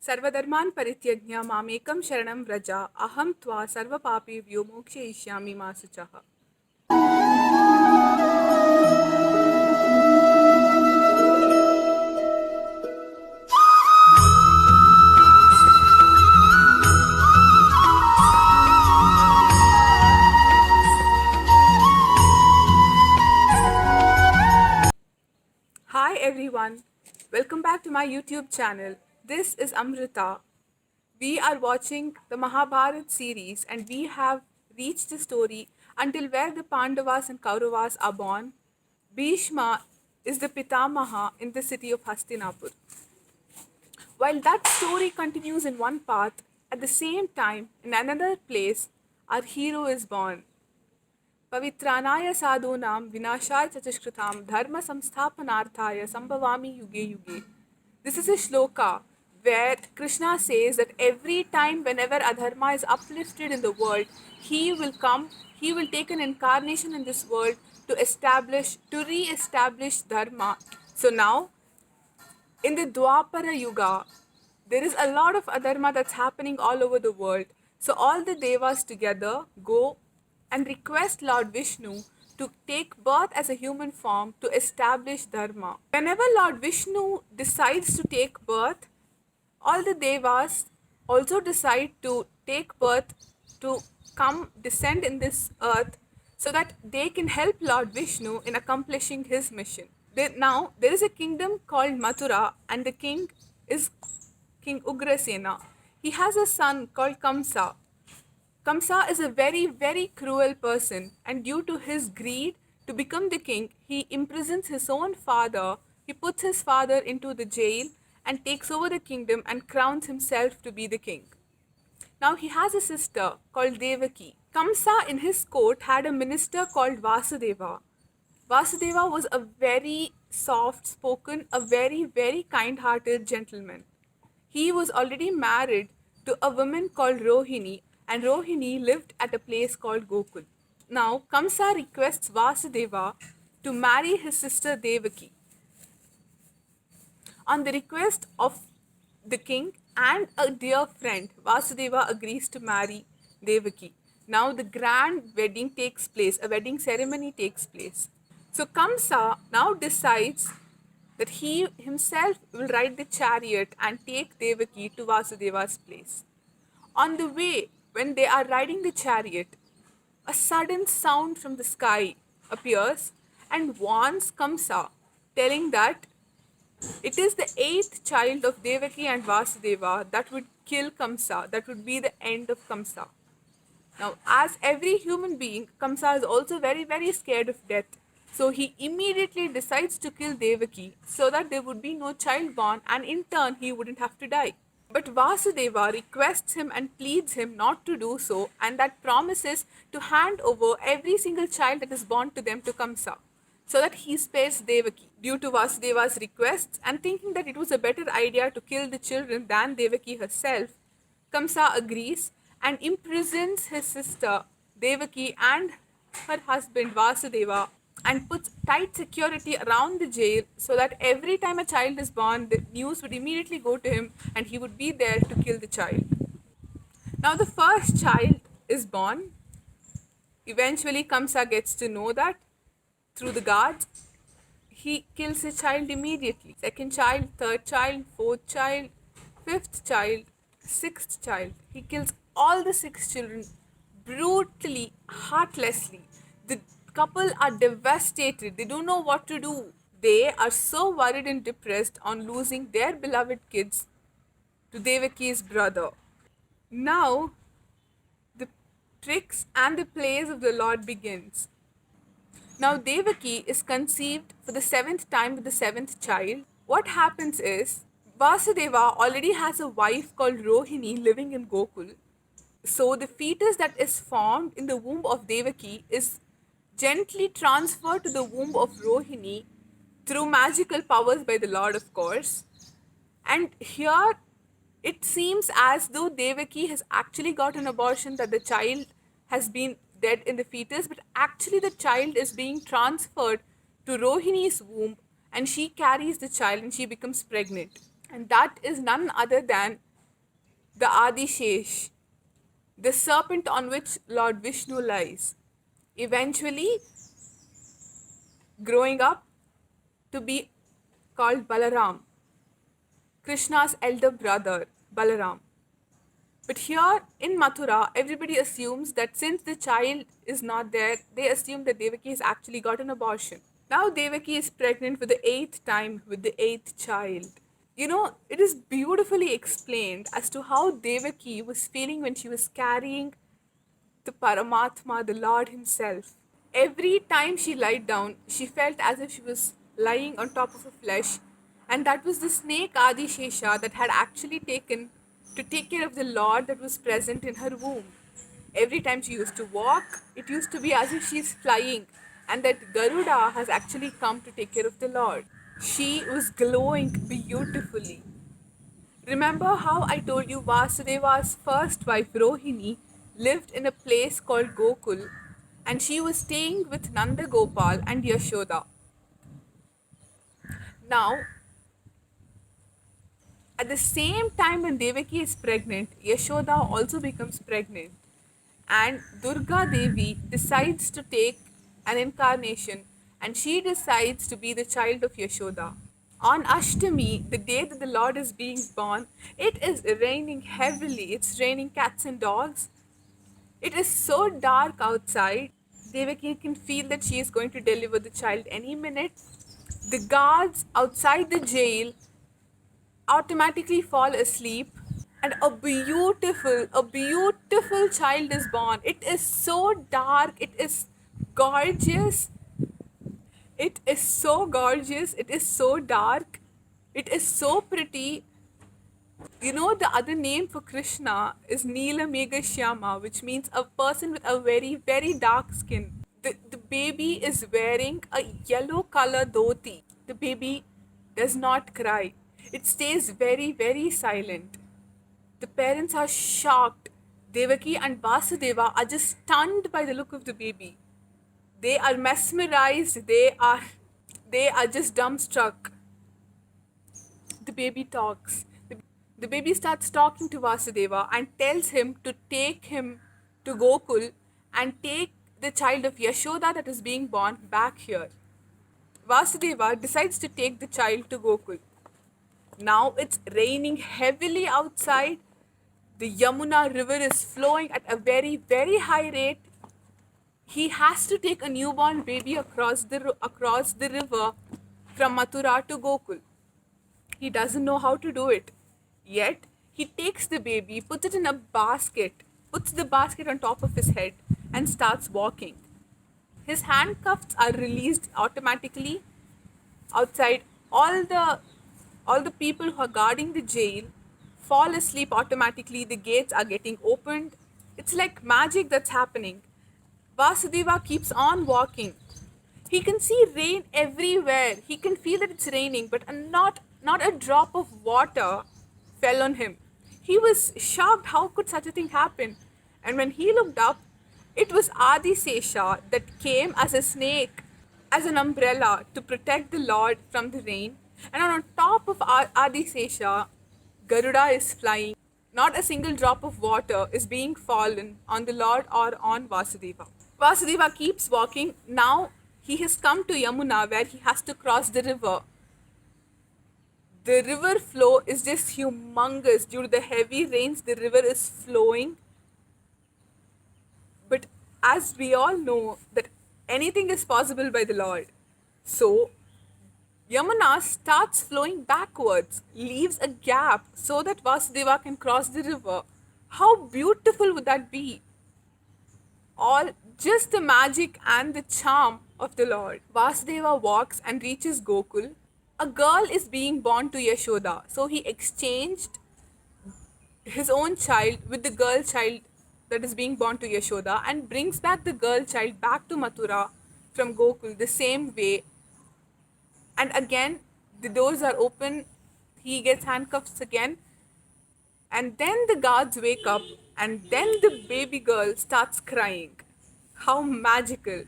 सर्वधर्मान् परित्यज्य मामेकं शरणं व्रज अहं त्वा सर्वपापेभ्यो मोक्षयिष्यामि मा शुचः. Hi everyone, welcome back to my YouTube channel. This is Amrita. We are watching the Mahabharat series and we have reached the story until where the Pandavas and Kauravas are born. Bhishma is the Pitamaha in the city of Hastinapur. While that story continues in one path, at the same time, in another place, our hero is born. पवित्राणाय साधूनां विनाशाय च दुष्कृतां धर्म संस्थापनार्थाय संभवामि युगे युगे. This is a shloka where Krishna says that every time whenever adharma is uplifted in the world, he will come, he will take an incarnation in this world to re-establish dharma. So now, in the Dwapara Yuga, there is a lot of adharma that's happening all over the world. So all the devas together go and request Lord Vishnu to take birth as a human form to establish dharma. Whenever Lord Vishnu decides to take birth, all the devas also decide to take birth to come descend in this earth so that they can help Lord Vishnu in accomplishing his mission. Now, there is a kingdom called Mathura and the king is King Ugrasena. He has a son called Kamsa. Kamsa is a very, very cruel person, and due to his greed to become the king, he imprisons his own father, he puts his father into the jail and takes over the kingdom and crowns himself to be the king. Now he has a sister called Devaki. Kamsa in his court had a minister called Vasudeva. Vasudeva was a very soft-spoken, a very, very kind-hearted gentleman. He was already married to a woman called Rohini, and Rohini lived at a place called Gokul. Now, Kamsa requests Vasudeva to marry his sister Devaki. On the request of the king and a dear friend, Vasudeva agrees to marry Devaki. Now, the grand wedding takes place, a wedding ceremony takes place. So, Kamsa now decides that he himself will ride the chariot and take Devaki to Vasudeva's place. On the way, when they are riding the chariot, a sudden sound from the sky appears and warns Kamsa, telling that it is the 8th child of Devaki and Vasudeva that would kill Kamsa, that would be the end of Kamsa. Now, as every human being, Kamsa is also very, very scared of death. So he immediately decides to kill Devaki so that there would be no child born and in turn he wouldn't have to die. But Vasudeva requests him and pleads him not to do so, and that promises to hand over every single child that is born to them to Kamsa so that he spares Devaki. Due to Vasudeva's requests and thinking that it was a better idea to kill the children than Devaki herself, Kamsa agrees and imprisons his sister Devaki and her husband Vasudeva and puts tight security around the jail so that every time a child is born, the news would immediately go to him and he would be there to kill the child. Now, the first child is born. Eventually, Kamsa gets to know that through the guards. He kills his child immediately. Second child, third child, fourth child, fifth child, sixth child. He kills all the 6 children brutally, heartlessly. The couple are devastated. They don't know what to do. They are so worried and depressed on losing their beloved kids to Devaki's brother. Now, the tricks and the plays of the Lord begins. Now, Devaki is conceived for the 7th time with the 7th child. What happens is, Vasudeva already has a wife called Rohini living in Gokul. So, the fetus that is formed in the womb of Devaki is gently transferred to the womb of Rohini through magical powers by the Lord, of course. And here, it seems as though Devaki has actually got an abortion, that the child has been dead in the fetus, but actually the child is being transferred to Rohini's womb and she carries the child and she becomes pregnant. And that is none other than the Adishesh, the serpent on which Lord Vishnu lies, eventually growing up to be called Balaram, Krishna's elder brother, Balaram. But here in Mathura, everybody assumes that since the child is not there, they assume that Devaki has actually got an abortion. Now Devaki is pregnant for the eighth time with the eighth child. It is beautifully explained as to how Devaki was feeling when she was carrying the Paramatma, the Lord Himself. Every time she lied down, she felt as if she was lying on top of a flesh, and that was the snake Adishesha that had actually taken to take care of the Lord that was present in her womb. Every time she used to walk, it used to be as if she's flying, and that Garuda has actually come to take care of the Lord. She was glowing beautifully. Remember how I told you Vasudeva's first wife Rohini lived in a place called Gokul, and she was staying with Nanda Gopal and Yashoda. Now, at the same time when Devaki is pregnant, Yashoda also becomes pregnant, and Durga Devi decides to take an incarnation, and she decides to be the child of Yashoda. On Ashtami, the day that the Lord is being born, it is raining heavily. It's raining cats and dogs. It is so dark outside. Devaki can feel that she is going to deliver the child any minute. The guards outside the jail automatically fall asleep, and a beautiful child is born. It is so dark. It is gorgeous. It is so gorgeous. It is so dark. It is so pretty. The other name for Krishna is Neela Megha Shyama, which means a person with a very, very dark skin. The baby is wearing a yellow color dhoti. The baby does not cry. It stays very, very silent. The parents are shocked. Devaki and Vasudeva are just stunned by the look of the baby. They are mesmerized. They are just dumbstruck. The baby talks. The baby starts talking to Vasudeva and tells him to take him to Gokul and take the child of Yashoda that is being born back here. Vasudeva decides to take the child to Gokul. Now it's raining heavily outside. The Yamuna river is flowing at a very, very high rate. He has to take a newborn baby across the river from Mathura to Gokul. He doesn't know how to do it. Yet, he takes the baby, puts it in a basket, puts the basket on top of his head, and starts walking. His handcuffs are released automatically outside. All the people who are guarding the jail fall asleep automatically. The gates are getting opened. It's like magic that's happening. Vasudeva keeps on walking. He can see rain everywhere. He can feel that it's raining, but not a drop of water fell on him. He was shocked. How could such a thing happen? And when he looked up, it was Adisesha that came as a snake, as an umbrella to protect the Lord from the rain. And on top of Adisesha, Garuda is flying. Not a single drop of water is being fallen on the Lord or on Vasudeva. Vasudeva keeps walking. Now he has come to Yamuna where he has to cross the river. The river flow is just humongous. Due to the heavy rains, the river is flowing. But as we all know, that anything is possible by the Lord. So Yamuna starts flowing backwards, leaves a gap so that Vasudeva can cross the river. How beautiful would that be? All just the magic and the charm of the Lord. Vasudeva walks and reaches Gokul. A girl is being born to Yashoda, so he exchanged his own child with the girl child that is being born to Yashoda and brings back the girl child back to Mathura from Gokul the same way. And again, the doors are open. He gets handcuffs again. And then the guards wake up, and then the baby girl starts crying. How magical.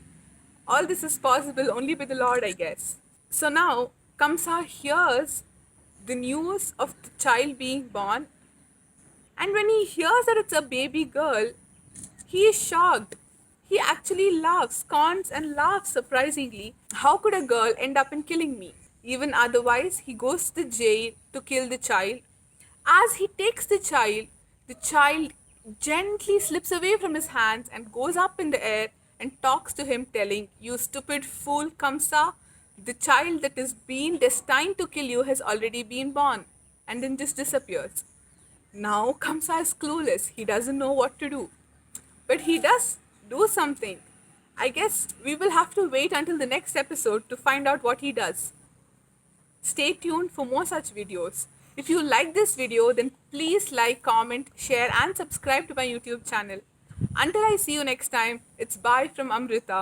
All this is possible only by the Lord, I guess. So now, Kamsa hears the news of the child being born, And when he hears that it's a baby girl, he is shocked. He actually laughs, scorns and laughs surprisingly. How could a girl end up in killing me? Even otherwise, he goes to the jail to kill the child. As he takes the child gently slips away from his hands and goes up in the air and talks to him, telling, "You stupid fool, Kamsa, the child that is been destined to kill you has already been born," and then just disappears. Now Kamsa is clueless. He doesn't know what to do. But he does do something. I guess we will have to wait until the next episode to find out what he does. Stay tuned for more such videos. If you like this video, then please like, comment, share and subscribe to my YouTube channel. Until I see you next time, it's bye from Amrita.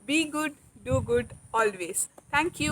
Be good, do good, always. Thank you.